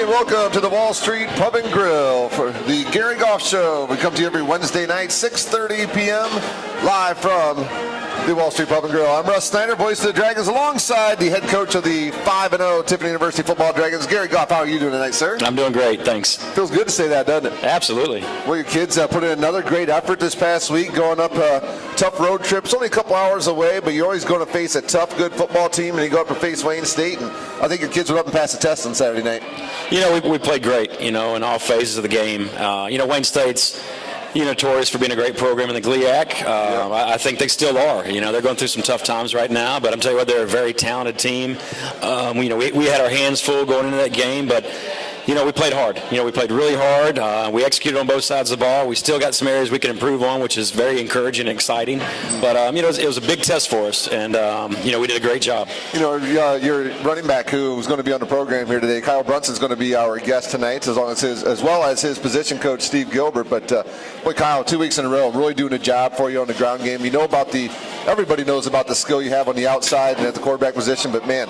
welcome to the Wall Street Pub and Grill for the Gary Goff Show. We come to you every Wednesday night, 6:30 p.m., live from the Wall Street Pub and Grill. I'm Russ Snyder, voice of the Dragons, alongside the head coach of the 5-0 Tiffany University Football Dragons, Gary Goff. How are you doing tonight, sir? I'm doing great, thanks. Feels good to say that, doesn't it? Absolutely. Well, your kids put in another great effort this past week, going up a tough road trip. It's only a couple hours away, but you're always going to face a tough, good football team, and you go up and face Wayne State, and I think your kids went up and passed the test on Saturday night. You know, we played great, in all phases of the game. Wayne State's notorious for being a great program in the GLIAC. I think they still are. They're going through some tough times right now, but I'm telling you what, they're a very talented team. We had our hands full going into that game, but we played hard. We played really hard. We executed on both sides of the ball. We still got some areas we can improve on, which is very encouraging and exciting. But, it was a big test for us, and, we did a great job. Your running back who's going to be on the program here today, Kyle Brunson's going to be our guest tonight, as well as his position coach, Steve Gilbert. But, boy, Kyle, 2 weeks in a row, really doing a job for you on the ground game. Everybody knows about the skill you have on the outside and at the quarterback position, but, man,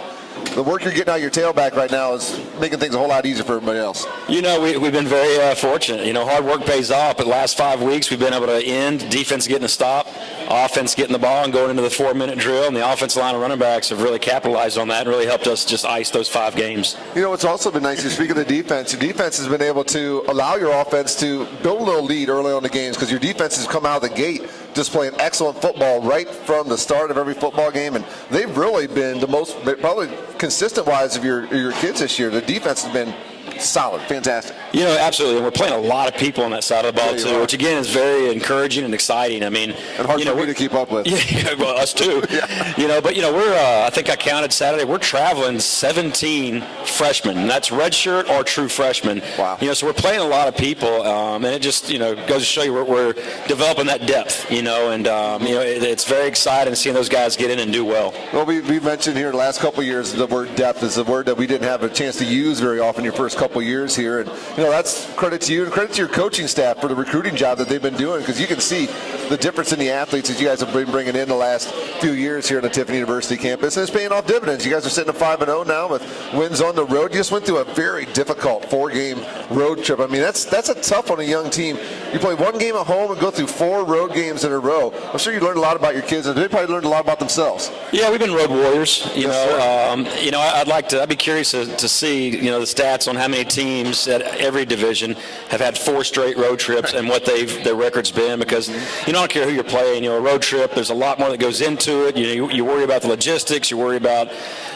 the work you're getting out of your tailback right now is making things a whole lot easier for everybody else. We've been very fortunate. Hard work pays off. But the last 5 weeks, we've been able to end defense getting a stop, offense getting the ball and going into the 4-minute drill, and the offensive line of running backs have really capitalized on that and really helped us just ice those 5 games. What's also been nice, you speak of the defense, your defense has been able to allow your offense to build a little lead early on in the games because your defense has come out of the gate just playing excellent football right from the start of every football game, and they've really been the most, probably consistent-wise, of your kids this year. The defense has been solid, fantastic. Absolutely, and we're playing a lot of people on that side of the ball too, which again is very encouraging and exciting. And hard for me to keep up with. Yeah, well, us too. Yeah. But we're I think I counted Saturday. We're traveling 17 freshmen, and that's redshirt or true freshmen. Wow. So we're playing a lot of people, and it just goes to show you we're developing that depth. It's very exciting seeing those guys get in and do well. Well, we mentioned here the last couple of years the word depth is a word that we didn't have a chance to use very often your first couple of years here, and that's credit to you and credit to your coaching staff for the recruiting job that they've been doing, because you can see the difference in the athletes that you guys have been bringing in the last few years here on the Tiffany University campus, and it's paying off dividends. You guys are sitting at 5-0 now with wins on the road. You just went through a very difficult 4-game road trip. I mean, that's a tough on a young team. You play one game at home and go through 4 road games in a row. I'm sure you learned a lot about your kids, and they probably learned a lot about themselves. Yeah, we've been road warriors. I'd be curious to see the stats on how many teams at every division have had 4 straight road trips and what their record's been, because I don't care who you're playing. A road trip, there's a lot more that goes into it. You worry about the logistics, you worry about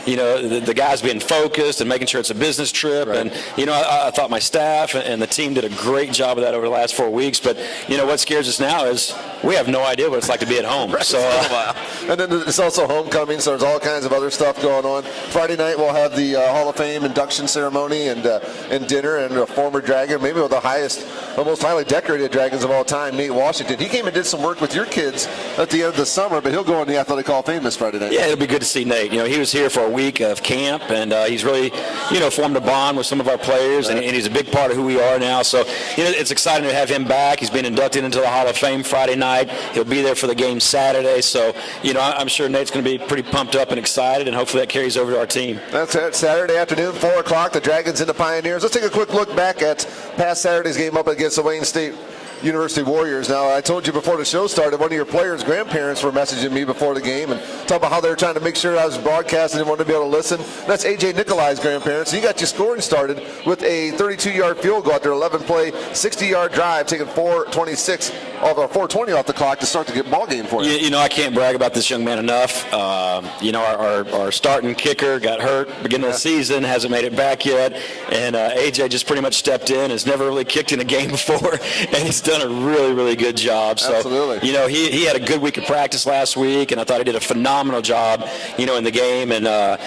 the guys being focused and making sure it's a business trip. Right. And I thought my staff and the team did a great job of that over the last 4 weeks. But what scares us now is we have no idea what it's like to be at home. Right. So and then it's also homecoming, so there's all kinds of other stuff going on. Friday night we'll have the Hall of Fame induction ceremony and dinner, and a former Dragon, maybe one of the most highly decorated Dragons of all time, Nate Washington. He came and did some work with your kids at the end of the summer, but he'll go in the Athletic Hall of Fame this Friday night. Yeah, it'll be good to see Nate. He was here for a week of camp, and he's really, formed a bond with some of our players, right. and he's a big part of who we are now. So, it's exciting to have him back. He's been inducted into the Hall of Fame Friday night. He'll be there for the game Saturday. So, I'm sure Nate's going to be pretty pumped up and excited, and hopefully that carries over to our team. That's it. Saturday afternoon, 4 o'clock, the Dragons and the Pioneers. Let's take a quick look back at past Saturday's game up against the Wayne State University Warriors. Now, I told you before the show started, one of your players' grandparents were messaging me before the game and talking about how they were trying to make sure I was broadcasting and wanted to be able to listen. That's A.J. Nikolai's grandparents. And you got your scoring started with a 32-yard field goal after 11-play, 60-yard drive, taking 4:20 off the clock to start the ball game for you. I can't brag about this young man enough. Our starting kicker got hurt beginning of the season, hasn't made it back yet, and A.J. just pretty much stepped in, has never really kicked in a game before, and he's done a really, really good job. So, absolutely. He had a good week of practice last week, and I thought he did a phenomenal job, in the game. And, I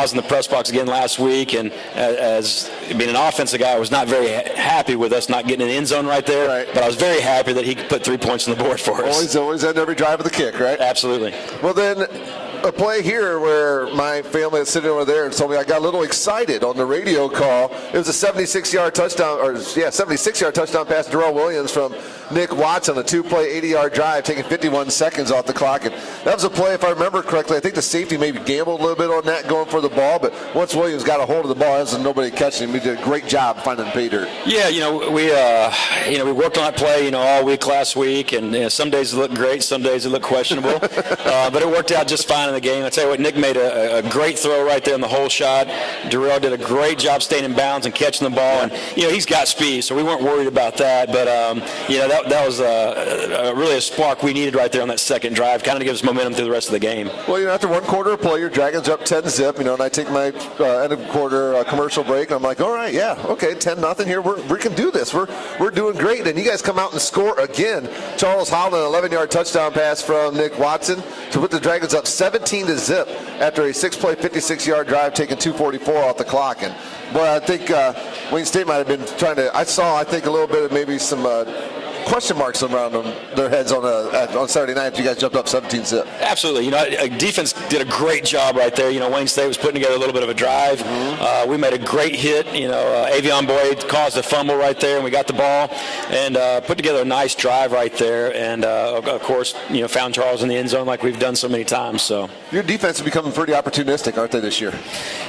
was in the press box again last week, and as being an offensive guy, I was not very happy with us not getting in the end zone right there. Right. But I was very happy that he could put 3 points on the board for us. Always at every drive of the kick, right? Absolutely. Well, then, a play here where my family is sitting over there and told me I got a little excited on the radio call. It was a 76-yard touchdown, 76-yard touchdown pass to Darrell Williams from Nick Watson, a 2-play, 80-yard drive, taking 51 seconds off the clock. And that was a play, if I remember correctly, I think the safety maybe gambled a little bit on that going for the ball, but once Williams got a hold of the ball, there was nobody catching him. He did a great job finding the pay dirt. Yeah, we worked on that play, all week last week, and some days it looked great, some days it looked questionable, but it worked out just fine in the game. I tell you what, Nick made a great throw right there in the hole shot. Darrell did a great job staying in bounds and catching the ball, and he's got speed, so we weren't worried about that. But that was really a spark we needed right there on that second drive, kind of to give us momentum through the rest of the game. Well, after one quarter of play, your Dragons up 10-zip, and I take my end of quarter commercial break, and I'm like, all right, yeah, okay, 10-0 here. We can do this. We're doing great, and you guys come out and score again. Charles Holland, an 11-yard touchdown pass from Nick Watson to put the Dragons up 17-zip after a 6-play, 56-yard drive, taking 2:44 off the clock. And boy, I think Wayne State might have been trying to. I think a little bit of maybe some question marks around their heads on Saturday night after you guys jumped up 17-zip. Absolutely. Defense did a great job right there. Wayne State was putting together a little bit of a drive. We made a great hit. Avion Boyd caused a fumble right there, and we got the ball and put together a nice drive right there. And, of course, found Charles in the end zone like we've done so many times. So your defense is becoming pretty opportunistic, aren't they, this year?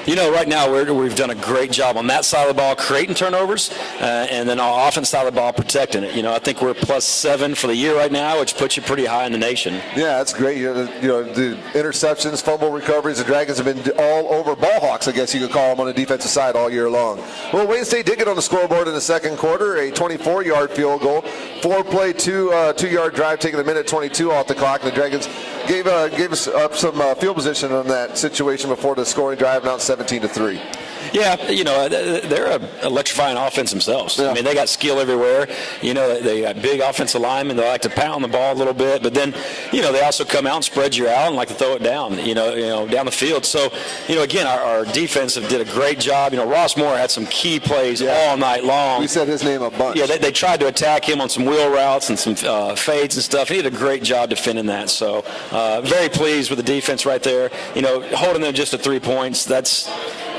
Right now we've done a great job on that side of the ball, creating turnovers, and then our offense side of the ball protecting it. I think we're +7 for the year right now, which puts you pretty high in the nation. Yeah, that's great. The interceptions, fumble recoveries, the Dragons have been all over ball hawks, I guess you could call them, on the defensive side all year long. Well, Wayne State did get on the scoreboard in the second quarter, a 24-yard field goal, 4-play, 2-yard drive, taking a minute 22 off the clock. And the Dragons gave us up some field position on that situation before the scoring drive, now 17-3. Yeah, they're an electrifying offense themselves. Yeah. I mean, they got skill everywhere. They got big offensive linemen. They like to pound the ball a little bit, but then, they also come out and spread you out and like to throw it down, down the field. So, again, our defensive did a great job. Ross Moore had some key plays all night long. We said his name a bunch. Yeah, they tried to attack him on some wheel routes and some fades and stuff. He did a great job defending that. So, very pleased with the defense right there. Holding them just to 3 points, that's...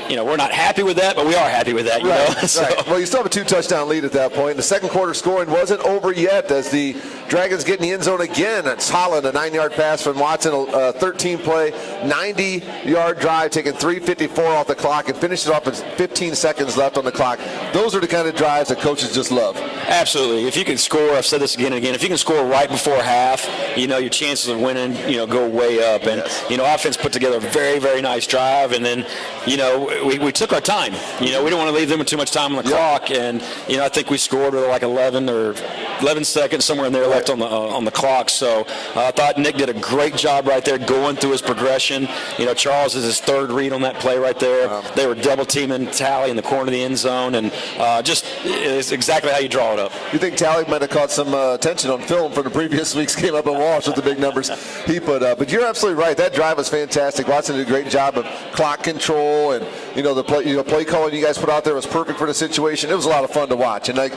we're not happy with that, but we are happy with that, Right. So. Well, you still have a 2-touchdown lead at that point. The second quarter scoring wasn't over yet as the Dragons get in the end zone again. It's Holland, a 9-yard pass from Watson, a 13-play, 90-yard drive, taking 3:54 off the clock and finished it off with 15 seconds left on the clock. Those are the kind of drives that coaches just love. Absolutely. If you can score, I've said this again and again, if you can score right before half, your chances of winning, go way up. And, offense put together a very, very nice drive. And then, we took our time. We don't want to leave them with too much time on the clock. And, I think we scored with like 11 seconds, somewhere in there left on the clock. So I thought Nick did a great job right there going through his progression. Charles is his third read on that play right there. They were double teaming Tally in the corner of the end zone. And just it's exactly how you draw it up. You think Tally might have caught some attention on film from the previous week's game up at Walsh with the big numbers he put up. But you're absolutely right. That drive was fantastic. Watson did a great job of clock control, and the play calling you guys put out there was perfect for the situation. It was a lot of fun to watch, and I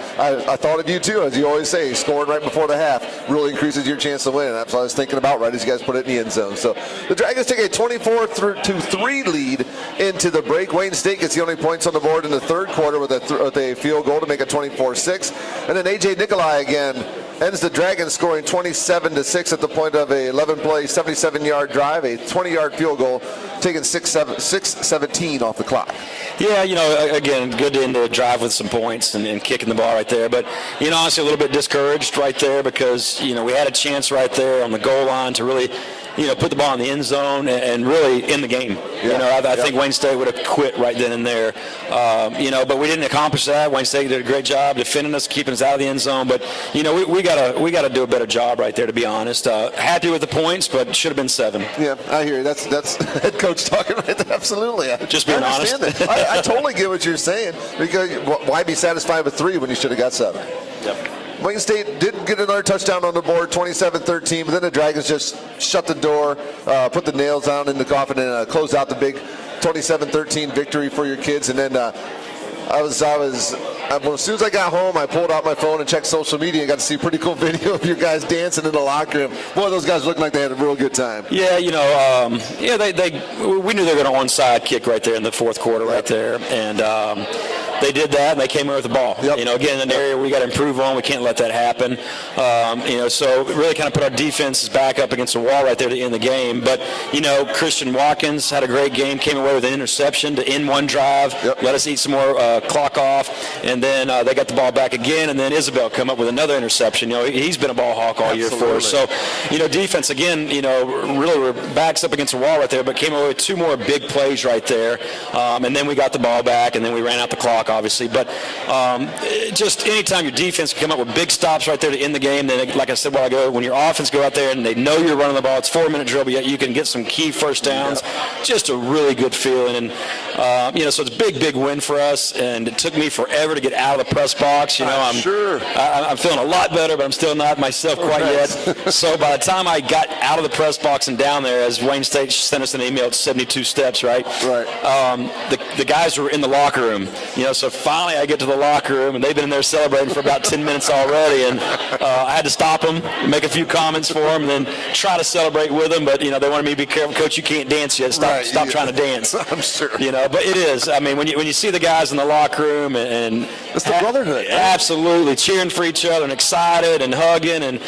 thought of you too, as you always say, scoring right before the half really increases your chance to win. That's what I was thinking about right as you guys put it in the end zone. So the Dragons take a 24-3 lead into the break. Wayne State gets the only points on the board in the third quarter with a field goal to make it 24-6, and then A.J. Nikolai again ends the Dragons scoring 27-6 at the point of a 11-play, 77-yard drive, a 20-yard field goal, taking 6:17 off the clock. Yeah, again, good to end the drive with some points and kicking the ball right there. But, honestly, a little bit discouraged right there because, we had a chance right there on the goal line to really, put the ball in the end zone and really end the game. Yeah. I think Wayne State would have quit right then and there. But we didn't accomplish that. Wayne State did a great job defending us, keeping us out of the end zone. But, we gotta do a better job right there, to be honest. Happy with the points, but should have been 7. Yeah, I hear you. That's head coach talking right there. Absolutely. Just being honest. I totally get what you're saying, because why be satisfied with 3 when you should have got 7? Yep. Wayne State didn't get another touchdown on the board, 27-13, but then the Dragons just shut the door, put the nails down in the coffin, and closed out the big 27-13 victory for your kids. And then I as soon as I got home, I pulled out my phone and checked social media and got to see a pretty cool video of your guys dancing in the locker room. Boy, those guys looked like they had a real good time. Yeah, we knew they were going to onside kick right there in the fourth quarter right there. And they did that, and they came in with the ball. Yep. Again, an area we got to improve on. We can't let that happen. So really kind of put our defenses back up against the wall right there to end the game. But, Christian Watkins had a great game, came away with an interception to end one drive, let us eat some more clock off, and then they got the ball back again, and then Isabel come up with another interception. He's been a ball hawk all year for us. So, defense, again, really were backs up against the wall right there, but came away with two more big plays right there. And then we got the ball back, and then we ran out the clock, obviously. But just anytime your defense can come up with big stops right there to end the game, then, like I said a while ago, when your offense go out there and they know you're running the ball, it's 4-minute drill, but yet you can get some key first downs. Just a really good feeling. And, so it's a big, big win for us, and it took me forever to get out of the press box. I'm feeling a lot better, but I'm still not myself quite yet. So by the time I got out of the press box and down there, as Wayne State sent us an email, it's 72 steps, right? The guys were in the locker room, so finally I get to the locker room, and they've been in there celebrating for about 10 minutes already, and I had to stop them, make a few comments for them, and then try to celebrate with them, but, they wanted me to be careful. Coach, you can't dance yet. Stop trying to dance. I'm sure. But it is. I mean, when you see the guys in the locker room and it's the brotherhood. Right? Absolutely. Cheering for each other and excited and hugging and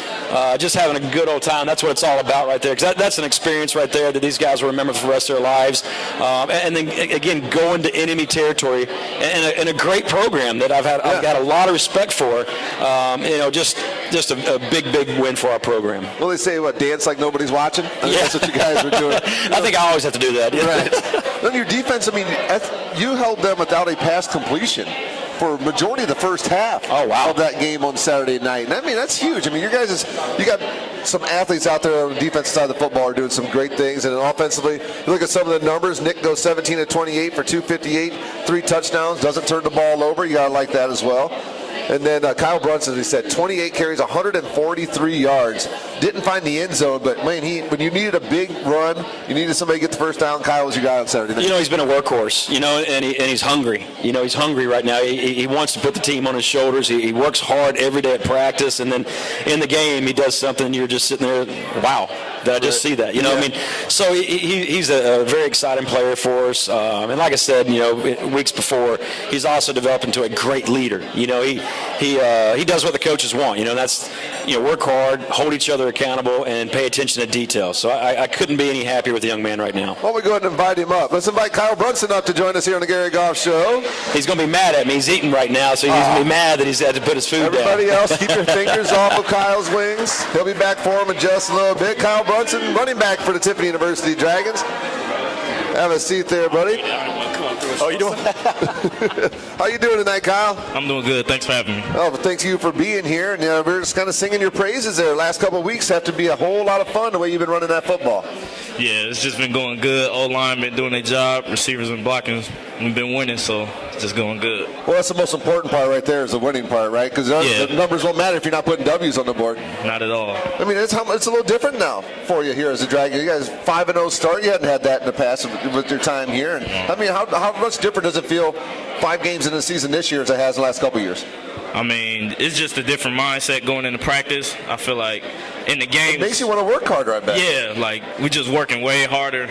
just having a good old time. That's what it's all about right there. Because that's an experience right there that these guys will remember for the rest of their lives. And then, again, going to enemy territory and a great program that I've got a lot of respect for. Just a big, big win for our program. Well, they say, dance like nobody's watching? That's what you guys were doing. I think I always have to do that. Right. Then your defense, you held them without a pass completion for majority of the first half of that game on Saturday night. And that's huge. You guys, you got some athletes out there on the defensive side of the football are doing some great things. And then offensively, you look at some of the numbers. Nick goes 17 of 28 for 258, 3 touchdowns, doesn't turn the ball over. You got to like that as well. And then Kyle Brunson, as he said, 28 carries, 143 yards. Didn't find the end zone, but, man, when you needed a big run, you needed somebody to get the first down, Kyle was your guy on Saturday night. He's been a workhorse, and he's hungry. He's hungry right now. He wants to put the team on his shoulders. He works hard every day at practice, and then in the game he does something, and you're just sitting there, wow, did I just see that? So he's a very exciting player for us. And like I said, weeks before, he's also developed into a great leader. He does what the coaches want. That's work hard, hold each other accountable, and pay attention to detail. So I couldn't be any happier with the young man right now. Well, we go ahead and invite him up. Let's invite Kyle Brunson up to join us here on the Gary Goff Show. He's going to be mad at me. He's eating right now, so he's going to be mad that he's had to put his food Everybody down. else, keep your fingers off of Kyle's wings. He'll be back for him in just a little bit. Kyle Brunson, running back for the Tiffany University Dragons. Have a seat there, buddy. Oh, you doing? How you doing tonight, Kyle? I'm doing good. Thanks for having me. Oh, well, thanks you for being here. And we're just kind of singing your praises there. Last couple of weeks have to be a whole lot of fun the way you've been running that football. Yeah, it's just been going good. O-line been doing their job. Receivers and blocking. We've been winning, so it's just going good. Well, that's the most important part right there is the winning part, right? Because the numbers won't matter if you're not putting W's on the board. Not at all. It's a little different now for you here as a Dragon. You guys 5-0 start. You hadn't had that in the past with your time here. And, how much different does it feel 5 games in the season this year as it has the last couple of years? It's just a different mindset going into practice. I feel like in the game, it makes you want to work harder, I bet. Yeah, we're just working way harder.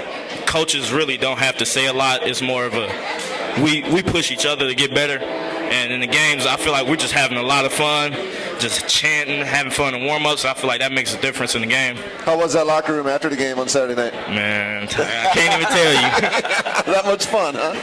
Coaches really don't have to say a lot. It's more of we push each other to get better. And in the games, I feel like we're just having a lot of fun, just chanting, having fun in warm-ups. I feel like that makes a difference in the game. How was that locker room after the game on Saturday night? Man, I can't even tell you. That much fun, huh?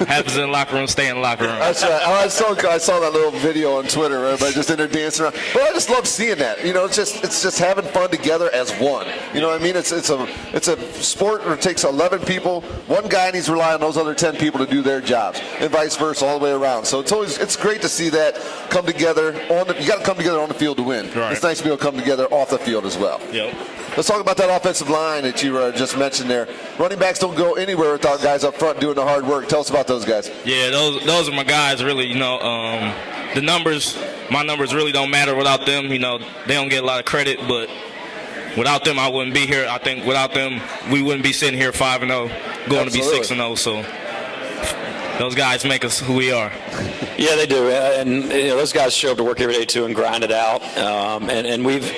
Happens in the locker room, stay in the locker room. That's right. I saw that little video on Twitter, right? Everybody just in there dancing around. But I just love seeing that. It's just having fun together as one. You know what I mean? It's a sport where it takes 11 people. One guy needs to rely on those other 10 people to do their jobs, and vice versa all the way around. So it's great to see that come together. You got to come together on the field to win. Right. It's nice to be able to come together off the field as well. Yep. Let's talk about that offensive line that you just mentioned there. Running backs don't go anywhere without guys up front doing the hard work. Tell us about those guys. Yeah, those are my guys, really. The numbers, my numbers really don't matter without them. They don't get a lot of credit, but without them, I wouldn't be here. I think without them, we wouldn't be sitting here 5-0, going Absolutely. to be 6-0. So those guys make us who we are. Yeah, they do, and those guys show up to work every day too and grind it out, and we've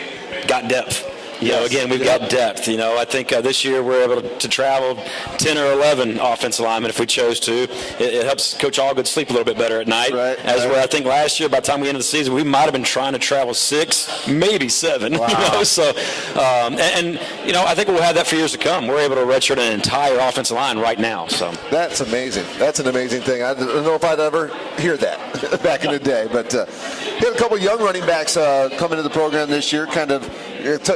got depth. Again, we've got depth. I think this year we're able to travel 10 or 11 offensive linemen if we chose to. It helps Coach Allgood sleep a little bit better at night. Right. Where I think last year, by the time we ended the season, we might have been trying to travel 6, maybe 7. Wow. So, I think we'll have that for years to come. We're able to redshirt an entire offensive line right now. So that's amazing. That's an amazing thing. I don't know if I'd ever hear that back in the day, but he had a couple young running backs come into the program this year. Kind of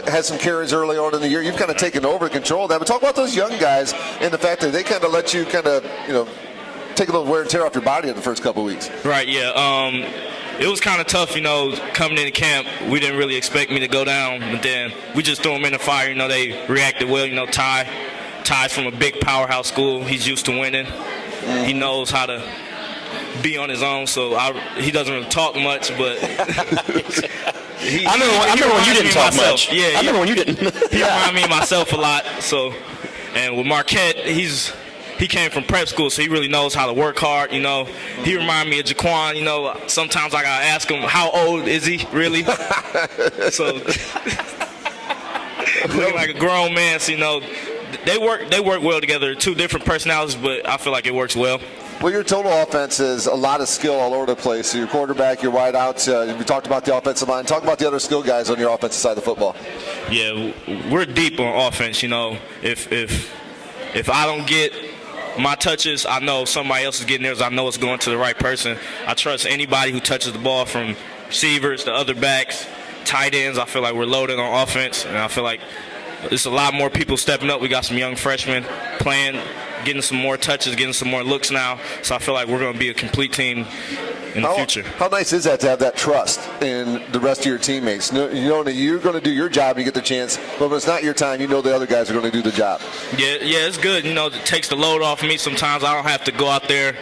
had some carries early on in the year. You've kind of taken over control of that. But talk about those young guys and the fact that they kind of let you kind of, take a little wear and tear off your body in the first couple of weeks. Right, yeah. It was kind of tough, coming into camp. We didn't really expect me to go down, but then we just threw them in the fire. They reacted well. Ty's from a big powerhouse school. He's used to winning. He knows how to be on his own, so he doesn't really talk much, but I remember when you didn't talk much. Yeah, I remember when you didn't. He reminded me of myself a lot. So, and with Marquette, he came from prep school, so he really knows how to work hard. He reminded me of Jaquan. Sometimes I gotta ask him, how old is he really? So, looking like a grown man. So, they work well together. Two different personalities, but I feel like it works well. Well, your total offense is a lot of skill all over the place. So your quarterback, your wideouts. We talked about the offensive line. Talk about the other skill guys on your offensive side of the football. Yeah, we're deep on offense. If I don't get my touches, I know somebody else is getting theirs. I know it's going to the right person. I trust anybody who touches the ball, from receivers to other backs, tight ends. I feel like we're loaded on offense, and I feel like there's a lot more people stepping up. We got some young freshmen playing, getting some more touches, getting some more looks now. So I feel like we're going to be a complete team in the future. How nice is that to have that trust in the rest of your teammates? That you're going to do your job and you get the chance, but when it's not your time, the other guys are going to do the job. Yeah, it's good. It takes the load off me. Sometimes I don't have to go out there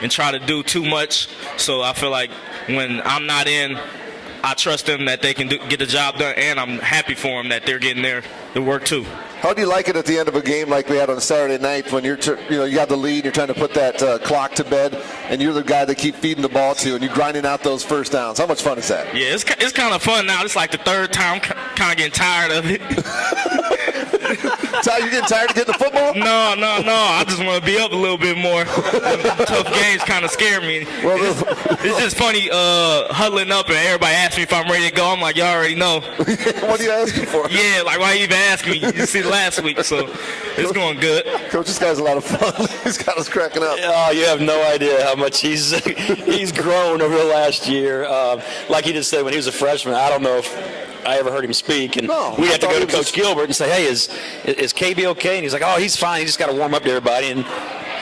and try to do too much. So I feel like when I'm not in, I trust them that they can get the job done, and I'm happy for them that they're getting their work too. How do you like it at the end of a game like we had on Saturday night when you got the lead, you're trying to put that clock to bed, and you're the guy they keep feeding the ball to, and you're grinding out those first downs? How much fun is that? Yeah, it's kind of fun now. It's like the third time. Kind of getting tired of it. You getting tired of getting the football? No. I just want to be up a little bit more. Tough games kind of scare me. Well, it's just funny huddling up and everybody asks me if I'm ready to go. I'm like, y'all already know. What are you asking for? Yeah, like why you even ask me? You see last week, so it's going good. Coach, this guy's a lot of fun. He's got us cracking up. Oh, you have no idea how much he's grown over the last year. Like he just said, when he was a freshman, I don't know if I ever heard him speak, and we had to go to Coach Gilbert and say, hey, is KB okay? And he's like, oh, he's fine. He just got to warm up to everybody. And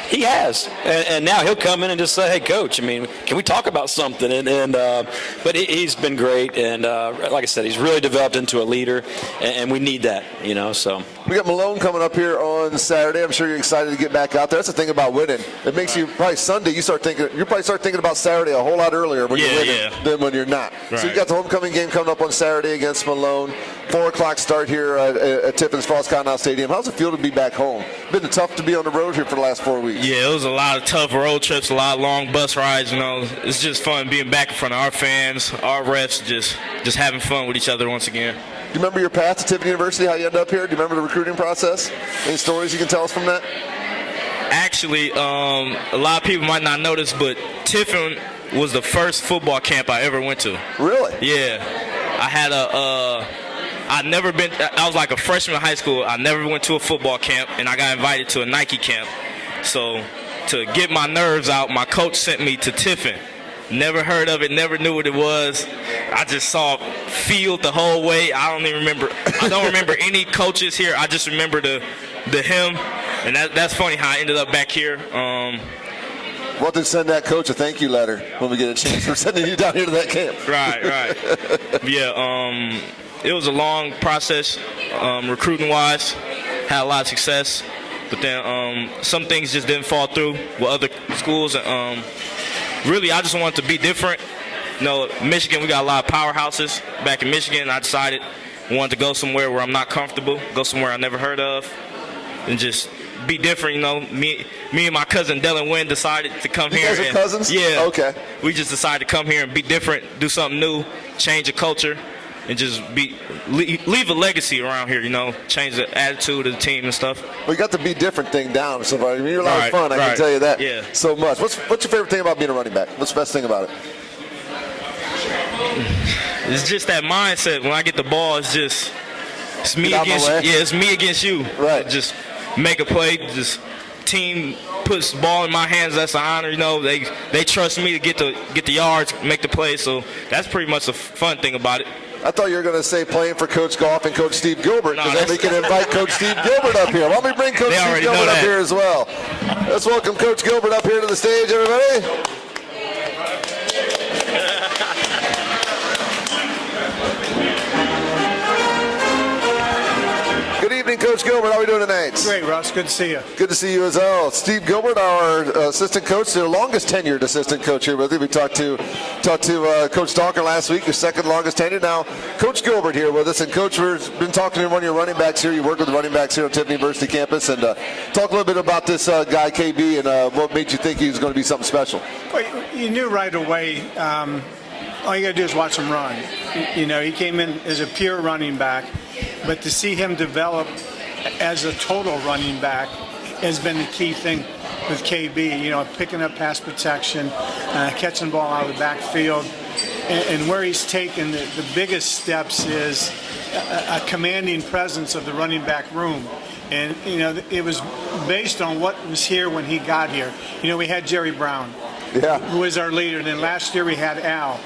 he has, and now he'll come in and just say, "Hey, Coach, can we talk about something?" But he's been great, and like I said, he's really developed into a leader, and we need that, So we got Malone coming up here on Saturday. I'm sure you're excited to get back out there. That's the thing about winning; it makes you probably Sunday. You probably start thinking about Saturday a whole lot earlier when you're winning than when you're not. Right. So you got the homecoming game coming up on Saturday against Malone. 4:00 start here at Tiffin's Frost Cottonmouth Stadium. How's it feel to be back home? Been tough to be on the road here for the last 4 weeks. Yeah, it was a lot of tough road trips, a lot of long bus rides. It's just fun being back in front of our fans, our refs, just having fun with each other once again. Do you remember your path to Tiffin University, how you ended up here? Do you remember the recruiting process? Any stories you can tell us from that? Actually, a lot of people might not notice, but Tiffin was the first football camp I ever went to. Really? Yeah. I had I was like a freshman in high school. I never went to a football camp, and I got invited to a Nike camp. So to get my nerves out, my coach sent me to Tiffin. Never heard of it, never knew what it was. I just saw field the whole way. I don't remember any coaches here. I just remember the him, and that's funny how I ended up back here. We'll have to send that coach a thank you letter when we get a chance for sending you down here to that camp. Right. Yeah, it was a long process, recruiting-wise. Had a lot of success, but then some things just didn't fall through with other schools. Really, I just wanted to be different. Michigan, we got a lot of powerhouses back in Michigan. I decided I wanted to go somewhere where I'm not comfortable, go somewhere I never heard of, and just be different. You know, me and my cousin Dylan Wynn decided to come here. You guys are cousins? Yeah. Okay. We just decided to come here and be different, do something new, change the culture, and just leave a legacy around here. You know, change the attitude of the team and stuff. Well, you got the be different thing down. So I mean, you're a lot of fun. I can tell you that. Yeah. So much. What's your favorite thing about being a running back? What's the best thing about it? It's just that mindset. When I get the ball, it's me against you. Yeah, it's me against you. Right. Just make a play. Just team puts the ball in my hands. That's an honor. You know, they trust me to get the yards, make the play. So that's pretty much the fun thing about it. I thought you were going to say playing for Coach Goff and Coach Steve Gilbert, because then we can invite Coach Steve Gilbert up here. Why don't we bring Coach Steve Gilbert up here as well? Let's welcome Coach Gilbert up here to the stage, everybody. Good evening, Coach Gilbert. How are we doing tonight? Great, Russ. Good to see you. Good to see you as well. Steve Gilbert, our assistant coach, the longest tenured assistant coach here with you. We talked to Coach Stalker last week, your second longest tenure. Now, Coach Gilbert here with us. And, Coach, we've been talking to one of your running backs here. You work with the running backs here on Tiffany University campus. And talk a little bit about this guy, KB, and what made you think he was going to be something special. Well, you knew right away. All you got to do is watch him run. You know, he came in as a pure running back. But to see him develop as a total running back has been the key thing with KB. You know, picking up pass protection, catching the ball out of the backfield, and where he's taken the biggest steps is a commanding presence of the running back room. And, you know, it was based on what was here when he got here. You know, we had Jerry Brown, who was our leader. And then last year we had Al.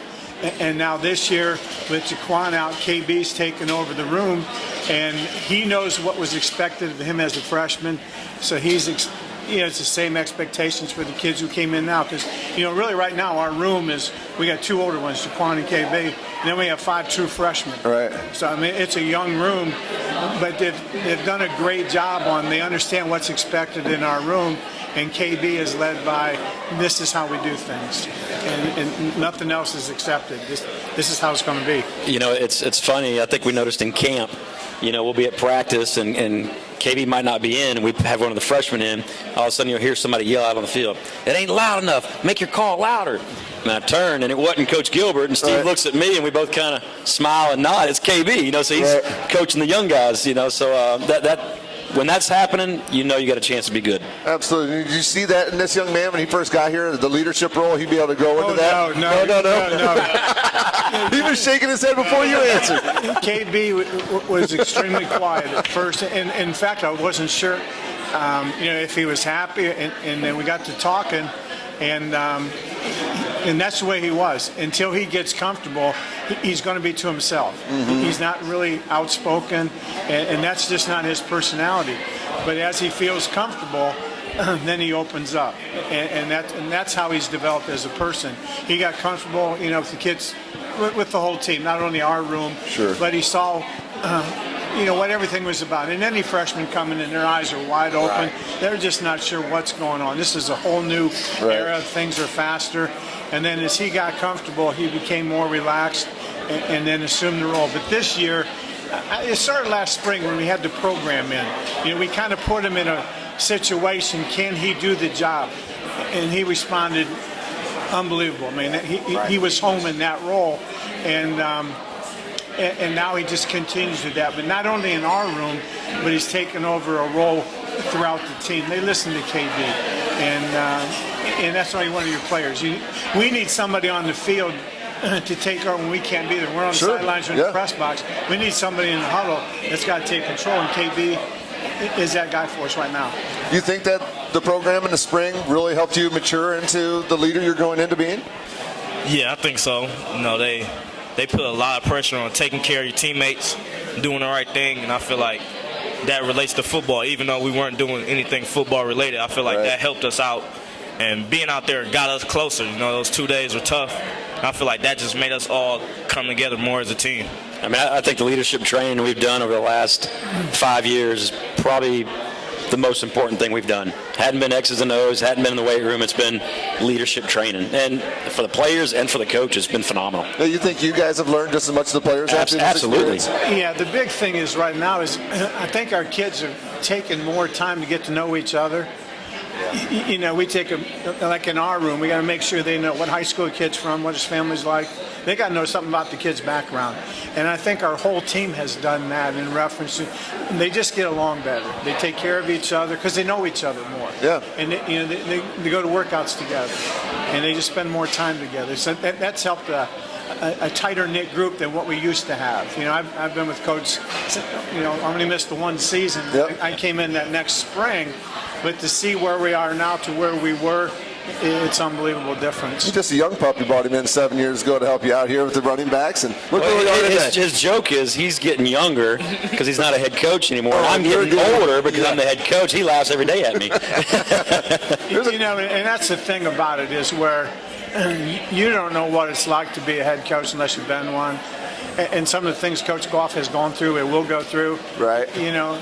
And now this year, with Jaquan out, KB's taken over the room, and he knows what was expected of him as a freshman. So he's, it's the same expectations for the kids who came in now. Because, really right now our room is, we got two older ones, Jaquan and KB, and then we have 5 true freshmen. Right. So, I mean, it's a young room, but they've done a great job they understand what's expected in our room. And KB is led by, this is how we do things, and nothing else is accepted. This is how it's going to be. It's funny. I think we noticed in camp, we'll be at practice, and KB might not be in, and we have one of the freshmen in. All of a sudden, you'll hear somebody yell out on the field, "It ain't loud enough. Make your call louder." And I turned, and it wasn't Coach Gilbert, and Steve looks at me, and we both kind of smile and nod. It's KB, so he's coaching the young guys, so that. When that's happening, you got a chance to be good. Absolutely. Did you see that in this young man when he first got here, the leadership role? He'd be able to grow into that? No. He was shaking his head before you answered. KB was extremely quiet at first. And in fact, I wasn't sure, if he was happy. And then we got to talking. And that's the way he was. Until he gets comfortable, he's going to be to himself. Mm-hmm. He's not really outspoken, and that's just not his personality. But as he feels comfortable, then he opens up, and that's how he's developed as a person. He got comfortable, with the kids, with the whole team, not only our room, but he saw. What everything was about. And any freshmen coming in, their eyes are wide open. They're just not sure what's going on. This is a whole new era. Things are faster. And then as he got comfortable, he became more relaxed and then assumed the role. But this year, it started last spring when we had the program in. We kind of put him in a situation, can he do the job? And he responded unbelievable. I mean, he was home in that role. And now he just continues with that. But not only in our room, but he's taken over a role throughout the team. They listen to KB. And that's only one of your players. We need somebody on the field to take over when we can't be there. We're on the sidelines or in the press box. We need somebody in the huddle that's got to take control. And KB is that guy for us right now. Do you think that the program in the spring really helped you mature into the leader you're going into being? Yeah, I think so. They put a lot of pressure on taking care of your teammates, doing the right thing, and I feel like that relates to football. Even though we weren't doing anything football related, I feel like that helped us out, and being out there got us closer. Those 2 days were tough. I feel like that just made us all come together more as a team. I mean, I think the leadership training we've done over the last 5 years is probably the most important thing we've done. Hadn't been X's and O's, hadn't been in the weight room. It's been leadership training. And for the players and for the coach, it's been phenomenal. You think you guys have learned just as much as the players have? Absolutely. Yeah, the big thing is right now is I think our kids taken more time to get to know each other. You know, we take them, like in our room, we got to make sure they know what high school kid's from, what his family's like. They got to know something about the kid's background. And I think our whole team has done that in reference to, they just get along better. They take care of each other because they know each other more. Yeah. And they go to workouts together, and they just spend more time together. So that's helped a tighter knit group than what we used to have. You know, I've been with Coach. You know, I only missed the one season. Yep. I came in that next spring. But to see where we are now to where we were, it's unbelievable difference. He's just a young pup. You brought him in 7 years ago to help you out here with the running backs, and look where we are today. His joke is he's getting younger because he's not a head coach anymore. I'm getting older because I'm the head coach. He laughs every day at me. You know, and that's the thing about it is where you don't know what it's like to be a head coach unless you've been one. And some of the things Coach Goff has gone through and will go through. Right. You know,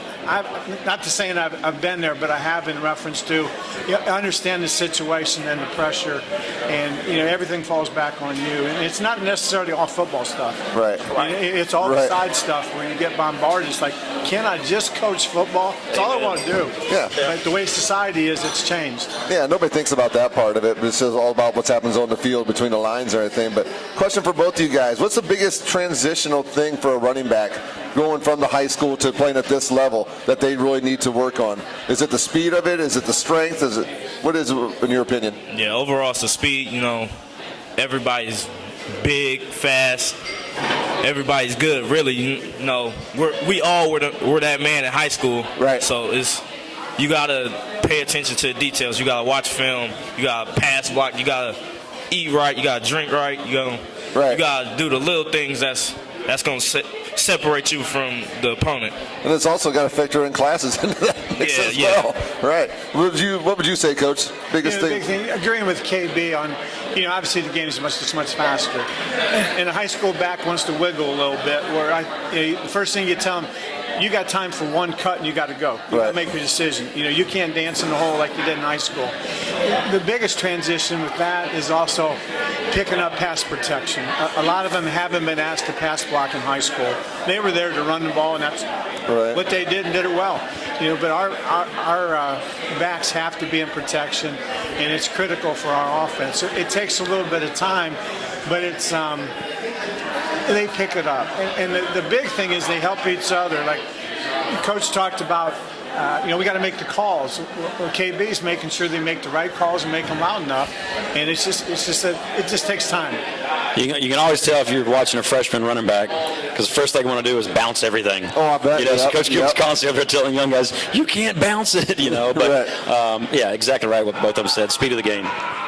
not to saying I've been there, but I have in reference to I understand the situation and the pressure, and you know everything falls back on you. And it's not necessarily all football stuff. Right. It's all the side stuff where you get bombarded. It's like, can I just coach football? It's all I want to do. Yeah. But the way society is, it's changed. Yeah, nobody thinks about that part of it. But it's just all about what's happens on the field between the lines or anything. But question for both of you guys: what's the biggest transitional thing for a running back going from the high school to playing at this level that they really need to work on? Is it the speed of it? Is it the strength? What is it in your opinion? Yeah, overall it's the speed. You know, everybody's big, fast. Everybody's good, really. You know, we all were that man in high school. Right. So you gotta pay attention to the details. You gotta watch film. You gotta pass block. You gotta eat right. You gotta drink right. You gotta do the little things that's gonna separate you from the opponent. And it's also got to factor in classes into that mix as well. Right. What would you say, Coach? Biggest thing? Big thing. Agreeing with KB on, you know, obviously the game is much faster. And a high school back wants to wiggle a little bit. Where the first thing you tell them, you got time for one cut and you got to go. You got to make your decision. You know, you can't dance in the hole like you did in high school. The biggest transition with that is also picking up pass protection. A lot of them haven't been asked to pass block in high school. They were there to run the ball, and that's what they did and did it well. You know, but our backs have to be in protection, and it's critical for our offense. It takes a little bit of time, but it's they pick it up. And the big thing is they help each other. Like Coach talked about, you know, we got to make the calls. Well, KB's making sure they make the right calls and make them loud enough. And it just takes time. You can always tell if you're watching a freshman running back because the first thing they want to do is bounce everything. Oh, I bet. You know, so Coach Gibbs constantly over there telling young guys, you can't bounce it, you know. But, yeah, exactly right what both of them said. Speed of the game.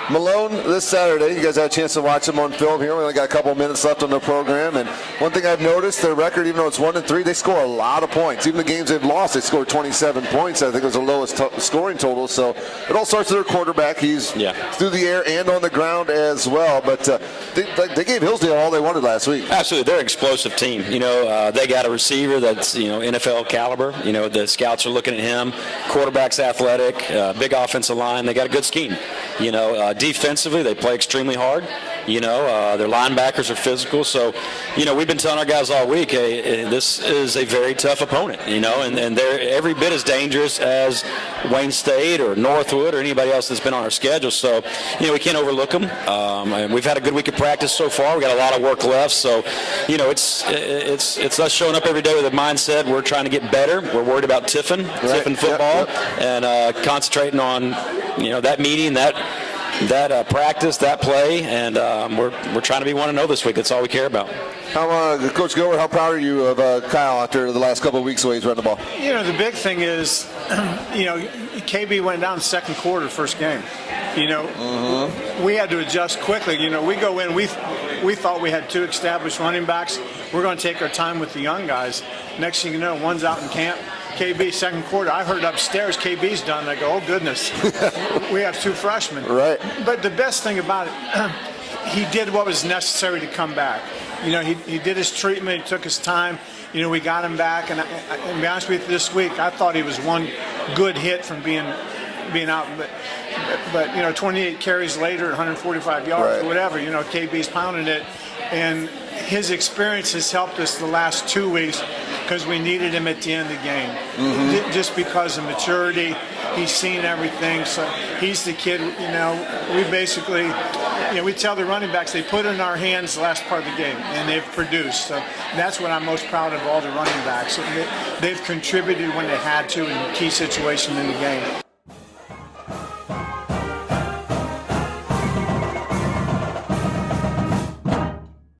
Malone, this Saturday, you guys had a chance to watch them on film here. We only got a couple of minutes left on the program. And one thing I've noticed, their record, even though it's 1-3, they score a lot of points. Even the games they've lost, they scored 27 points. I think it was the lowest scoring total. So it all starts with their quarterback. He's through the air and on the ground as well. But they gave Hillsdale all they wanted last week. Absolutely. They're an explosive team. You know, they got a receiver that's, you know, NFL caliber. You know, the scouts are looking at him. Quarterback's athletic, big offensive line. They got a good scheme. You know, defensively, they play extremely hard. You know, their linebackers are physical. So, you know, we've been telling our guys all week, hey, this is a very tough opponent, you know, and they're every bit as dangerous as Wayne State or Northwood or anybody else that's been on our schedule. So, you know, we can't overlook them. And we've had a good week of practice so far. We've got a lot of work left. So, you know, it's us showing up every day with a mindset. We're trying to get better. We're worried about Tiffin football, and concentrating on, you know, that meeting, that practice, that play, and we're trying to be 1-0 this week. That's all we care about. Coach Gilbert, how proud are you of Kyle after the last couple of weeks the way he's run the ball? You know, the big thing is, you know, KB went down second quarter first game. You know, we had to adjust quickly. You know, we go in, we thought we had two established running backs. We're going to take our time with the young guys. Next thing you know, one's out in camp. KB second quarter, I heard upstairs KB's done. I go, oh goodness, we have two freshmen. Right. But the best thing about it, he did what was necessary to come back. You know, he did his treatment, he took his time. You know, we got him back, and to be honest with you, this week I thought he was one good hit from being out. But you know, 28 carries later, 145 yards or whatever. You know, KB's pounding it, and his experience has helped us the last 2 weeks because we needed him at the end of the game. Just because of maturity, he's seen everything. So he's the kid. We basically, we tell the running backs they put it in our hands the last part of the game, and they've produced. So that's what I'm most proud of all the running backs. They've contributed when they had to in key situations in the game.